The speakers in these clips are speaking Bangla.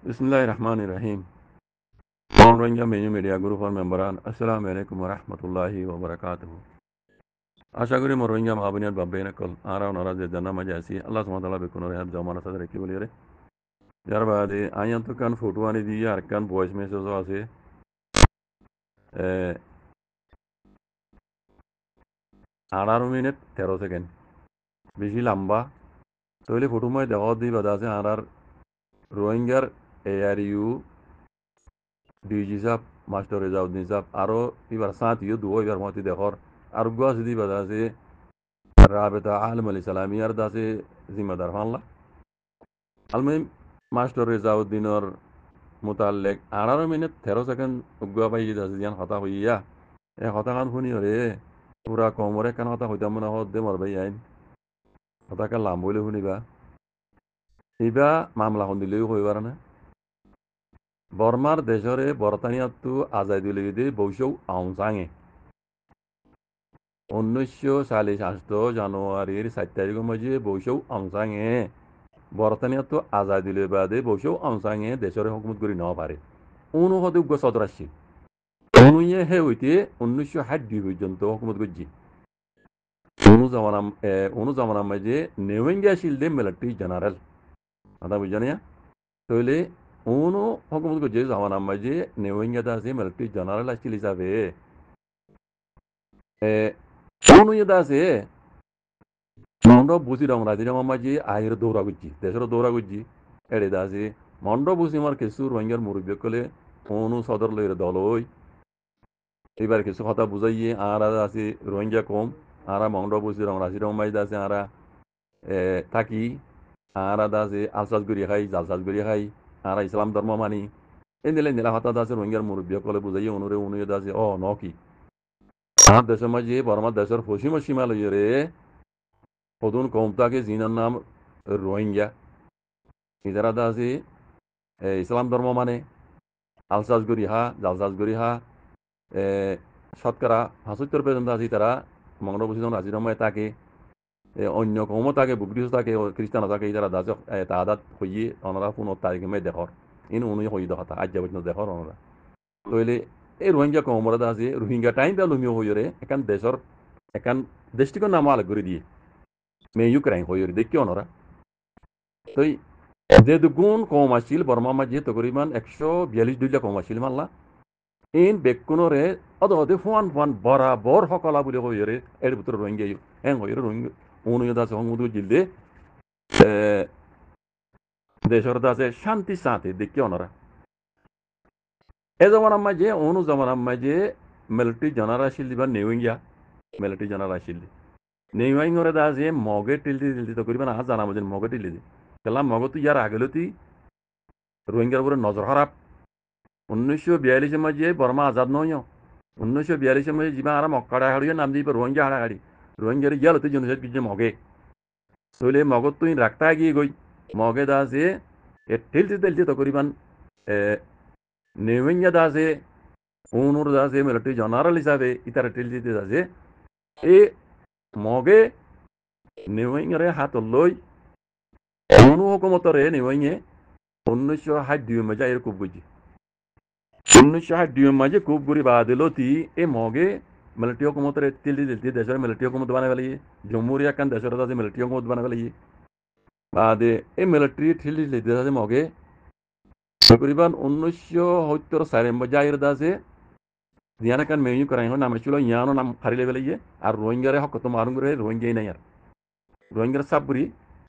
Bismillahirrahmanirrahim. Rohingya Menu Media Group for memberan. Assalamu alaikum warahmatullahi wabarakatuh. আশা করি রোহিঙ্গা মাহবুনিয়াত বাব্বেইনা কল আরা ওনারা যে জানা মাঝে আছি আল্লাহ সুবহানাহু ওয়া তাআলা বেকুনরে হাত জমানা সাথে রেখে বলি রে যার বাদে আয়ান তো কান ফটো আনি দিয়ে আর কান ভয়েস মেসেজও আছে 18 মিনিট 13 সেকেন্ড বেশি লম্বা তৈলে ফটো মই দেওয়া দিয়ে বাদা আছে আর রোহিঙ্গার ARU ডিজি সাহেব মাস্টার রেজাউদ্দিন সাহেব আরও এবার সাথ ইয়ে দুও এবার মতি দেখর আর গাছ দিয়ে বাদা আছে রাবেতা আলম আলী সালামিয়ার দাসে জিম্মাদার ফানলা আলমিন মাস্টার রেজাউদ্দিনের মোতালেক 18 মিনিট 13 সেকেন্ড উগুয়া পাই আছে যেন হতা হইয়া এ হতা খান শুনি রে পুরা কমরে কান হতা হইতাম মনে হত দে মরবাই আইন হতাকে লাম বলে শুনিবা ইবা মামলা খন দিলেও হইবার না বর্মার দেশরে বরতানিয়াতো আজাদি লেগে বৈশৌ আউসাঙে 1948 জানুয়ারির 4 তারিখের মাঝে বৈশৌ আউসাঙে বরতানিয়াতো আজাদি লে বাদে বৈশৌ আউসাঙে দেশরে হুকুমত করি নেওয়া পারে অনুহদে উগ্র সদর আসছিল অনুয়ে হে হইতে 1962 পর্যন্ত হুকুমত করছি অনুজামানার মাঝে নেওয়েঙ্গা আসিল দে মিলিটারি জেনারেল কথা বুঝানি তইলে অনু হুকুমত করছে জামানার মাঝে নেওয়েঙ্গাতে আছে মিলিটারি জেনারেল আসছিল হিসাবে অনু ইয়েদা আছে মন্ড বুঝি রং রাজিরামার মাঝে আহির দৌড়া করছি দেশের দৌড়া করছি এড়ে দা আছে মন্ড বুঝি আমার কিছু রোহিঙ্গার মুরব্বী কলে অনু সদর লইর দল ওই এবার কিছু কথা বুঝাইয়ে আর আছে রোহিঙ্গা কম আরা মন্ড বুঝি রং রাজিরামার মাঝে আছে আরা থাকি আর আছে আলসাজ গড়ি খাই জালসাজ গড়ি খাই আর ইসলাম ধর্ম মানি এই নিলে নীলা হঠাৎ আছে রোহিঙ্গার মুরব্বী কলে বুঝাইয়ে অনুরে অনুয়ে আছে ন কি আর দেশের মাঝে বর্মার দেশের পশ্চিম সীমা লইয়ে রে প্রথম কমতাকে জিনার নাম রোহিঙ্গা ইজারা আছে ইসলাম ধর্ম মানে আলসাজ গড়ি হা জালসাজ গড়ি হা শতকরা 75% আছে তারা মঙ্গলবসী রাজিনামায় থাকে অন্য কমও থাকে বুকরিস থাকে খ্রিস্টানও থাকে যারা দাস তাদাত হইয়ে ওনারা 15 তারিখে মে দেখর ইন উনি হই দেখা আজ যাবত দেখর ওনারা তইলে এই রোহিঙ্গা কমরা আছে রোহিঙ্গা টাইম দা লুমিও হইরে এখান দেশর এখান দেশটিকে নাম আলাগ করে দিয়ে মে ইউক্রাইন হইরে দেখি ওনারা তই যে দুগুণ কম আসছিল বর্মা মাঝে তকরিবান 142 দুইটা কম আসছিল মাল্লা ইন বেকুনরে অদে ফুয়ান ফুয়ান বরাবর সকলা বলে হইরে এর ভিতরে রোহিঙ্গা হ্যাঁ হইরে রোহিঙ্গা অনুয়দা আছে হংমুদু জিলদে দেশের দাসে শান্তি সাথে দেখি ওনারা এ জমানার মাঝে অনু জমানার মাঝে মিলিটারি জেনারেল আসিল দিবা নেউইঙ্গা মিলিটারি জেনারেল আসিল নেউইঙ্গরে দাসে মগে টিলদি তকরিবান আজ জানা মাঝে মগে টিলদি কেলাম মগ তো ইয়ার আগেলতি রোহিঙ্গার উপরে নজর খারাপ 1942 মাঝে বর্মা আজাদ নয় 1942 মাঝে যা আর মক্কাড়া হাড়িয়ে নাম দিব রোহিঙ্গা হাড়াহাড়ি রোহিঙ্গার ইয়ালতে জনজাত কিছু মগে তইলে মগত তুই রাখতা গিয়ে গই মগে দাসে ঠেলতে তকরিবান নেউইঙ্গা দাসে অনুর দাসে মিলিটারি জেনারেল হিসাবে ইতারা ঠেলতে দাসে এ মগে নেউইঙ্গরে হাত লই অনু হুকুমতরে নেউইঙ্গে 1962 মাঝে এর খুব বুঝি 1962 মাঝে খুব গুড়ি বাদিলতি এ মগে মিলিটারি হুকুমতরে দিলতি দেশের মিলিটারি হুকুমত বানাই ফেলি জম্মুরিয়া কান দেশের দাসে মিলিটারি হুকুমত বানাই ফেলি বাদে এই মিলিটারি ঠেলতি দাসে মগে তকরিবান 1974 মাঝে আইর দাসে দিয়ানা কান মেয়ু করাই নাম ছিল ইয়ানো নাম হারিলে ফেলিয়ে আর রোহিঙ্গারে হক তো মারুন করে রোহিঙ্গাই নাই আর রোহিঙ্গার সাবগুড়ি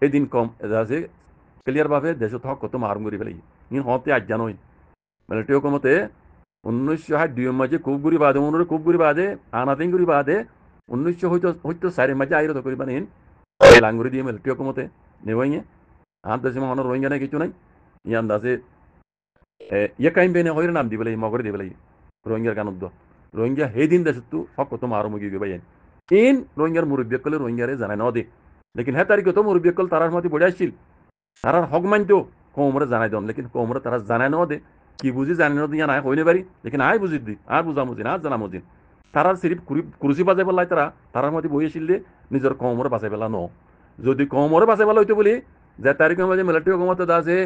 এদিন কম দাসে ক্লিয়ার ভাবে দেশত হক কত মারুন করে ফেলিয়ে ইন হতে আজ জানোই মিলিটারি হুকুমতে 1962 মাঝে কুবগুড়ি বাদে অনুরে কুবগুড়ি বাদে আনাদিনগুড়ি বাদে 1974 মাঝে আইর তকরিবান ইন লাঙ্গুরি দিয়ে মিলিটারি হুকুমতে নেওয়াইয়ে আর দেশে মহান রোহিঙ্গা নাই কিছু নাই ইয়ান দাসে ইয়ে কাইম বেনে হইর নাম দি বলে মগরে দি বলে রোহিঙ্গার কানুদ্দ রোহিঙ্গা হে দিন দেশ তু হক তো মারো মুগি গবাই ইন রোহিঙ্গার মুরব্বী কলে রোহিঙ্গারে জানাই ন দে লেকিন হ্যাঁ তারিখ তো মুরব্বী কল তারার মধ্যে বড়ে আসছিল তারার হক মানতো কোমরে জানাই দন লেকিন কোমরে তারা জানাই ন দে কি বুঝি জানি ন দিয়া নাই হইনে পারি লেকিন আয় বুঝি দি আর বুঝা মুজিন আর জানা মুজিন তারার সিরিফ কুরসি বাজাই পেলাই তারার মধ্যে বই আসছিল দে নিজের কোমরে বাঁচাই পেলা ন যদি কোমরে বাঁচাই পেলা হইতো বলি যে তারিখের মাঝে মিলিটারি হুকুমত আছে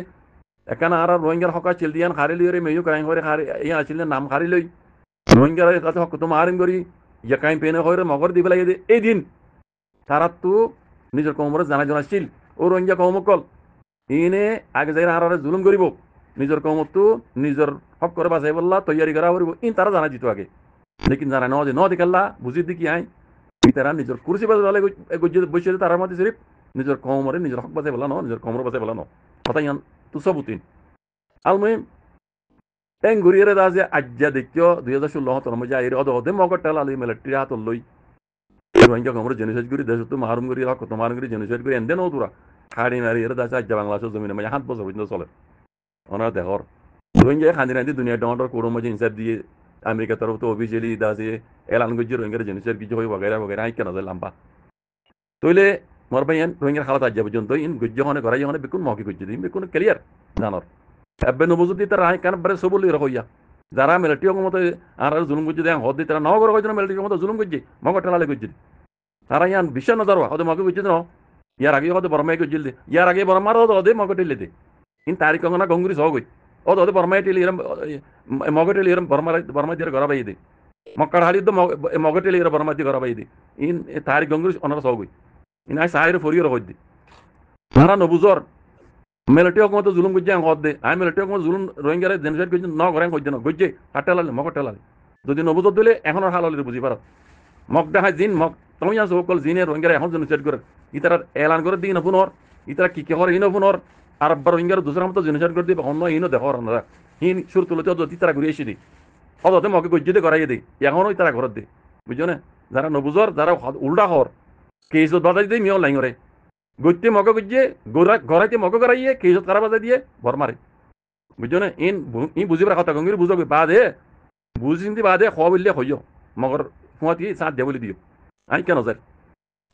এখানে আর রোহিঙ্গার হকা চিল দিয়ান খারি লই রে মেয়ু কাইন করে খারি ইয়া আছিল নাম খারি লই রোহিঙ্গার কাছে হক তো মারিম করি ইয়া কাইন পেনে হইরে মগর দিবে লাগে এই দিন তারা তো নিজের কমরে জানা জানা ছিল ও রোহিঙ্গা কমকল ইনে আগে যাই আর জুলুম করিব নিজের কমতো নিজের হক করে বাঁচাই বললা তৈয়ারি করা করিব ইন তারা জানা দিত আগে লেকিন জানা ন দেখাল্লা বুঝি দেখি আই তারা নিজের কুরসি বাজালে বসে তার মধ্যে সিরিফ নিজের কমরে নিজের হক বাঁচাই বলা ন নিজের কমর বাঁচাই বলা ন কথা ইয়ান তো সবুতিন আলমুহিম এং ঘুরিয়ে দা যে আজ্জা দেখিও 2016 তর মধ্যে আইরে অদে মগর টেলা লই মিলিটারি হাত লই রোহিঙ্গা কমরে জেনোসাইড করি দেশ তো মারুম করি হক তো মারুম করি জেনোসাইড করি এন্ডে নতুরা খাড়ি মারি এর দাসা আজ্জা বাংলাদেশের জমিনে মানে 7 বছর পর্যন্ত চলে ওনারা দেখর রোহিঙ্গা খান্দি রান্দি দুনিয়া ডন্ডর কোড়ো মধ্যে ইনসাফ দিয়ে আমেরিকা তরফ তো অফিসিয়ালি দাসে এলান গজ্জি রোহিঙ্গা জেনোসাইড কিছু হই বগেরা বগেরা আই কেন লাম্বা তইলে মোর ভাই রোহিঙ্গার খালাত আজ্জা পর্যন্ত ইন গজ্জি হনে করাই হনে বেকুন মকি গজ্জি দিন বেকুন ক্লিয়ার জানর এবে নবজুদ্দি তারা আই কান বারে সবলি রকইয়া যারা মিলিটারি মতো আর জুলুম গজ্জি দেন হদ তারা নগর কইজন মিলিটারি মতো জুলুম গজ্জি মগর টেলালে গজ্জি তারা ইয়ান বিশ্ব নজর হদ মকি গজ্জি ন ইয়ার আগে হদ বরমাই গজ্জি দে ইয়ার আগে বরমার হদ মগর টেলে দে ইন তারিখ না গঙ্গুরি সগই অদ বরমাই টেলি এরম মগর টেলি এরম বরমাই দিয়ে ঘর বাই দে মক্কার হালি তো মগর টেলি এরম বরমাই দিয়ে ঘর বাই দে ইন তারিখ গঙ্গুরি অনার সগই ইন আই সাইরে ফরিয়র হই দে তারা নবুজর মিলিটারি হকমত জুলুম গজ্জি হদ দে আই মিলিটারি হকমত জুলুম রোহিঙ্গারে জেনোসাইড গজ্জি ন ঘরে গজ্জি ন গজ্জি কাটেলালে মগর টেলালে যদি নবুজর দিলে এখনের হাল হলে বুঝি পারত মগ দেখা জিন মগ তুমি সকল জিনে রোহিঙ্গারে এখন জেনোসাইড করে ইতারা এলান করে দিই নপুনর ইতারা কি হর ইন নপুনর আর আব্বার রোহিঙ্গার দুসরা মতো জেনোসাইড করে দিবে অন্য ইনো দেখর আমরা হিন সুর তুলতে যদি তারা ঘুরে এসে দিই অদতে মগে গজ্জিতে করাই দিই এখনই তারা ঘরত দিই বুঝছো না যারা নবুজর যারা উল্টা হর কেজত বাজাই দিয়ে মিও লাইনরে গজ্জে মগে গজ্জে ঘরাইতে মগে করাইয়ে কেজত কারা বাজাই দিয়ে ভর মারে বুঝছো না ইন বুঝিবার কথা গঙ্গির বুঝবে বাদে বুঝি চিন্তি বাদে খ বললে হইয় মগর ফুয়াতি সাথ দিয়ে বলে দিও আই কেন যায়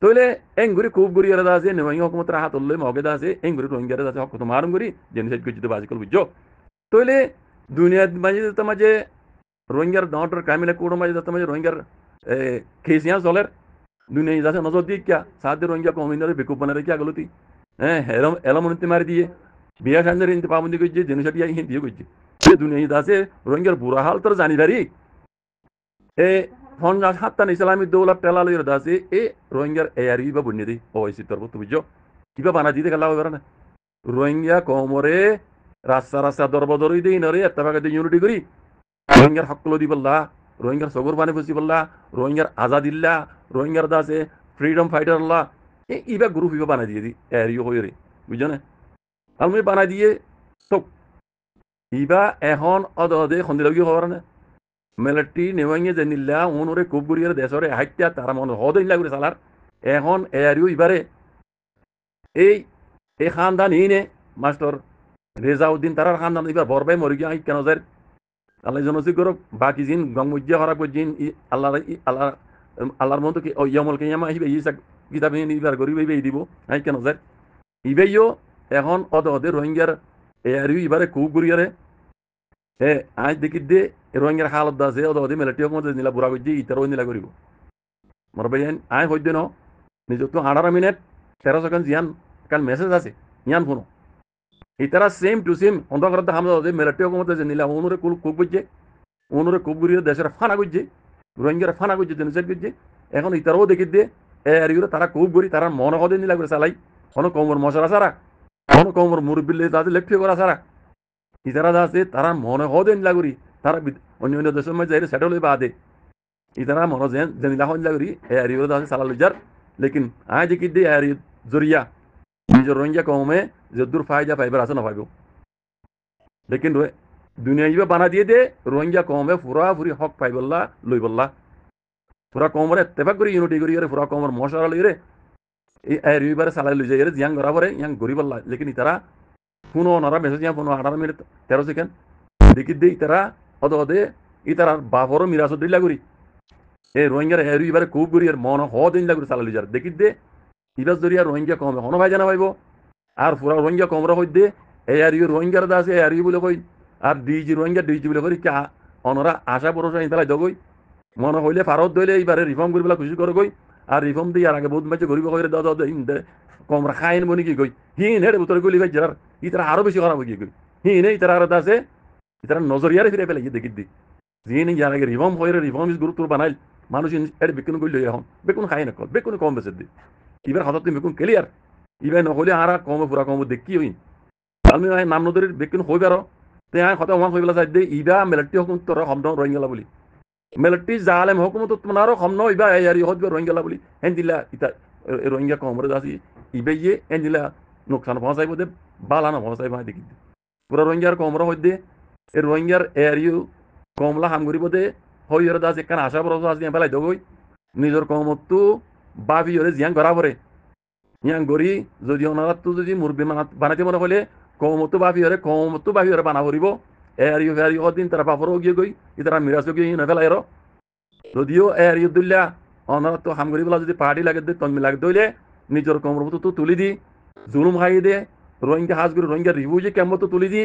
তইলে এংগুরি খুব গুরি এরা আছে নেওয়াই হকমতের হাত উল্লে মগেদা আছে এংগুরি রোহিঙ্গারে আছে হক তো মারুম গুরি জেনোসাইড গজ্জি তো বাজিকল বুঝছো তইলে দুনিয়ার মাঝে মাঝে রোহিঙ্গার দহটার কামিলে কোড়ো মাঝে মাঝে রোহিঙ্গার খেসিয়া চলের দুনিয়া যাচ্ছে নজর দিয়ে কিয়া সাথে রোহিঙ্গা কমিনারে বেকুব বানারে কিয়া গলতি হ্যাঁ এলমনতি মারি দিয়ে বিয়া সান্দের ইনতে পাবন্দি গজ্জি জেনোসাইড ইয়া হিন দিয়ে গজ্জি সে দুনিয়া যাচ্ছে রোহিঙ্গার বুড়া হাল তোর জানি দাঁড়ি এ ফঞ্জাস হাত্তান ইসলামী দৌলত টেলালইর দাসে এ রোহিঙ্গার এয়ারি বা বন্যে দিই ওইসি তোর তো বুঝছো কিবা বানা দিতে গেলা হবে না রোহিঙ্গা কমরে রাস্তা দরবদরই দিই নরে এত্তাবাকে দিয়ে ইউনিটি করি রোহিঙ্গার হকলো দি বললা রোহিঙ্গার সগর বানে বসি বললা রোহিঙ্গার আজাদিল্লা রোহিঙ্গার দাসে ফ্রিডম ফাইটার আল্লাহ ইবা গ্রুপ ইবা বানা দিয়ে দি এয়ারিও হয়ে রে বুঝছো না আমি বানা দিয়ে তো ইবা এখন অদে খন্দিলাগি হওয়ার না মিলিটারি নেওয়াইয়ে যে নিল্লা ওনরে খুব গুড়িয়ে দেশরে হাইত্যা তারা মনে হদ ইল্লা করে সালার এখন এয়ারিও ইবারে এই খানদান ইনে মাস্টার রেজাউদ্দিন তারার খানদান এবার বরবাই মরি গিয়া কেন যায় আল্লাহ জনসি করক বাকি জিন গঙ্গুজ্জা হরা জিন আল্লাহর মতো কি ইয়ামল কিয়ামা আহিবে ইসা কিতাব ইবার গরিব ইবে দিব আই কেন যায় ইবেইও এখন অদে রোহিঙ্গার এয়ারিও ইবারে খুব গুড়িয়ারে আজ দেখি দে রোহিঙ্গার হালত আছে অদে মিলিটারি হকমত নিলা বুড়া গজ্জি ইতারও নিলা করিব মোর ভাই আই হইতে ন নিজক তো 18 মিনিট 13 সেকেন্ড জিয়ান কাল মেসেজ আছে ইয়ান ফোনো ইতারা সেম টু সেম অন্ধ করতে হামদা দে মিলিটারি হকমত যে নিলা ওনরে কুল কুক গজ্জি ওনরে কুক গুরিয়ে দেশের ফানা গজ্জি রোহিঙ্গার ফানা গজ্জি জেনোসাইড গজ্জি এখন ইতারও দেখি দে এরিউরে তারা কুক গুরি তারা মন হদে নিলা করে চালাই কোনো কমর মশলা সারা কোনো কমর মুরবিল্লে তাদের লেফটি করা সারা ইতারা আছে তারা মনে হদে নিলা করি তারা অন্য দেশের মধ্যে যাই সেটেল হয়ে বাদে ইতারা মনে যে নিলা হন লাগরি এরিউরে আছে সালা লুজার লেকিন আজ দেখি দে এরি জরিয়া নিজের রোহিঙ্গা কমে যে দূর ফায়দা পাইবার আছে না পাইব লেকিন দুনিয়া ইবা বানা দিয়ে দে রোহিঙ্গা কমে পুরা পুরি হক পাইবল্লা লই বললা পুরা কমরে তেফাক করি ইউনিটি করি পুরা কমর মশলা লই রে এই এরিবারে সালাই লই যাই রে জিয়াং গরাবরে ইয়াং গরি বললা লেকিন ইতারা ফোন ওনারা মেসেজ ইয়া ফোন 18 মিনিট 13 সেকেন্ড দেখি দে ইতারা অদে ইতারা বাফরও মিরাজ দিলা করি এই রোহিঙ্গার এরিবারে খুব করি এর মন হদিন লাগরি সালাই লই যার দেখি দে ইবাস জরিয়া রোহিঙ্গা কমে হন ভাই জানা পাইব আর পুরা রোহিঙ্গা কমরা হই দে এই এরিও রোহিঙ্গার দাসে এরিও বলে কই আর ডিজি রোহিঙ্গা ডিজি বলে করি কা অনরা আশা ভরসা ইনতালা জগই মনে হইলে ভারত দইলে এইবারে রিফর্ম করিবেলা খুশি করে গই আর রিফর্ম দিয়ে আর আগে বহুত মাঝে গরিব কইরে দাদা কমরা খাইন বনি কি গই হিন হেড উত্তর গলি ভাই যার ইতারা আরো বেশি খারাপ গিয়ে গই হিনে ইতারা আর আছে ইতারা নজরিয়ারে ফিরে পেলে দেখি দি যিনি ইয়ার আগে রিফর্ম হয়ে রিফর্ম ইস গুরুত্ব বানাইল মানুষ এর বেকুন কইল এখন বেকুন খাই না কল বেকুন কম বেছে দি এবার হঠাৎ তুমি বেকুন ক্লিয়ার ইবাই নহলে আর কম পুরা কম দেখি হইন আমি নাম নদীর বেকুন হই পারো তে আই কথা ওমান হইবলা চাই দে ইবা মেলটি হুকুম তোর হমদ রোহিঙ্গা বলি মেলটি জালেম হুকুমত তোমারও হমন ইবা ইয়ারি হদ রোহিঙ্গা বলি হেন দিলা ইতা রোহিঙ্গা কমরে দাসি ইবে ইয়ে হেন দিলা নোকসান পৌঁছাইব দে বালানা পৌঁছাইব দেখি পুরা রোহিঙ্গার কমরা হইদে এই রোহিঙ্গার এরিও কমলা হাম করিব দে হইয়র দাস একখান আশা বড় আছে পেলাই দগই নিজের কমতো বাবি হলে জিয়াং করা পরে ইয়াং গড়ি যদি ওনারাতো যদি মুরব্বী বানাইতে মনে হলে কমতো বাবি হরে বানা করিব এরিও ফেরিও দিন তারা বাপরও গিয়ে গই তারা মিরাজও গিয়ে নেফেলাই এর যদিও এরিও দিল্লা ওনারা তো হাম করিবলা যদি পার্টি লাগে দে তন্মি লাগে দইলে নিজের কমর মতো তো তুলি দি জুলুম খাই দে রোহিঙ্গা হাজ করে রোহিঙ্গা রিভিউ যে কেমন তো তুলি দি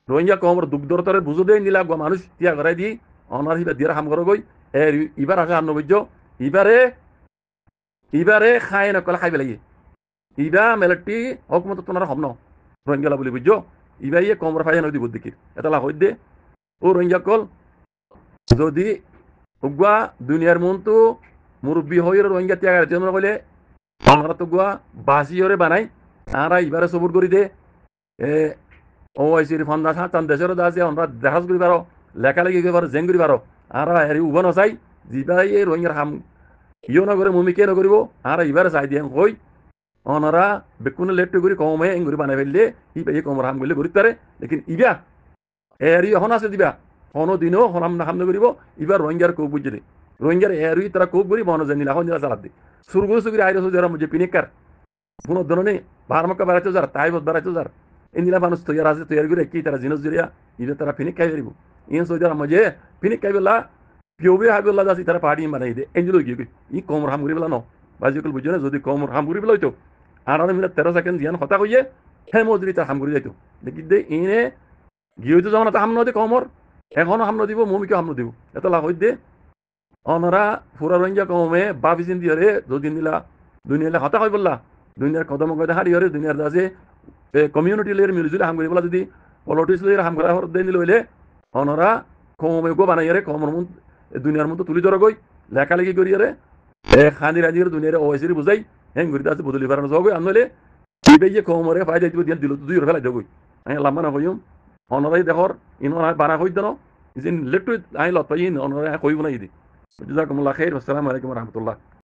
রোহিঙ্গা কমর দুগ্ধরতরে বুঝো দেয় নিলা মানুষ তিয়া করাই দি অনার হিবা দিয়ে হাম করো গই এবার আসে আন্ন বুঝছো ইবারে খাই নকলে খাই পেলাই ইবা মেলটি হকমত তোমার হম ন রোহিঙ্গা বলি বুঝছো ইবা ইয়ে কমর ফাই নদী বুদ্ধিকির এটা লাভ হইতে ও রোহিঙ্গা কল যদি উগুয়া দুনিয়ার মন তো মুরব্বী হয়ে রোহিঙ্গা ত্যাগ জন্য বলে আমরা তো গুয়া বাসি হরে বানাই আরা ইবারে সবুর করি দে ও আইসির ফন্দা সাতান দেশের দাসে আমরা দেখাস করি পারো লেখালেখি করি পারো জেং করি পারো আর হেৰি উব নচাই যিবাই এই রোহিঙ্গার হাম ইও নকরে মুমি কে নকরিব আর ইবারে চাই দিয়ে কই অনরা বেকুনে লেট্টু করি কমে এঙ্গুরি বানাই ফেললে ই কমর হাম করলে করি পারে লেকিন ইবা এরি এখন আছে দিবা কোনো দিনও হনাম না হাম নকরিব ইবার রোহিঙ্গার খুব বুঝলি রোহিঙ্গার এরি তারা খুব করি বন জানিলা এখন দিলা চালাত দি সুরগুলো সুগিরি আইরো যারা মুঝে পিনিকার কোনো ধরনের বারমক্কা বাড়াইতো যার তাইবত বাড়াইতো যার ইন্দিলা মানুষ তৈয়ার আছে তৈয়ার করে কি তারা জিনিস জুড়িয়া ইবে তারা ফিনিক খাই পারিব ইন সৌদি আরব মজে ফিনিক খাইবেলা পিওবে হাইবেলা যাচ্ছি তারা পাহাড়ি বানাই দে এঞ্জল গিয়ে ই কমর হাম করিবেলা ন বাজিকল বুঝো না যদি কমর হাম করিবেলা হইতো আর মিনিট 13 সেকেন্ড জিয়ান হতা কইয়ে হে মজুরি তার হাম করি যাইতো দেখি দে ইনে গিয়ে হইতো যখন হাম নদী কমর এখনো হাম নদিব মমিকে হাম নদিব এত লাভ হইতে অনরা ফুরা রোহিঙ্গা কমে বাবিজিন দিয়ে যদি নিলা দুনিয়ালে হতা কই বললা দুনিয়ার কদম কদে হারি হরে দুনিয়ার দাসে কমিউনিটি লেয়ার মিলজুলে হাম করিবলা যদি পলিটিক্স লেয়ার হাম করা হর দেন লইলে অনরা কমে গো বানাই রে কমর মন দুনিয়ার মতো তুলি ধর গই লেখালেখি করি রে খানি রাজির দুনিয়ারে ওয়াইসির বুঝাই হেং ঘুরি দাসে বদলি পারানো যাবে আনলে ইবে যে কমরে ফাই যাইতো দিন দিল দুই ফেলাই দেবই আমি লাম্বা না কইম অনরাই দেখর ইনরা বানা কই দেন ইজিন লেট্টু আই লত পাই অনরা কইব না ইদি জাযাকুমুল্লাহ খাইর আসসালামু আলাইকুম ওয়া রাহমাতুল্লাহ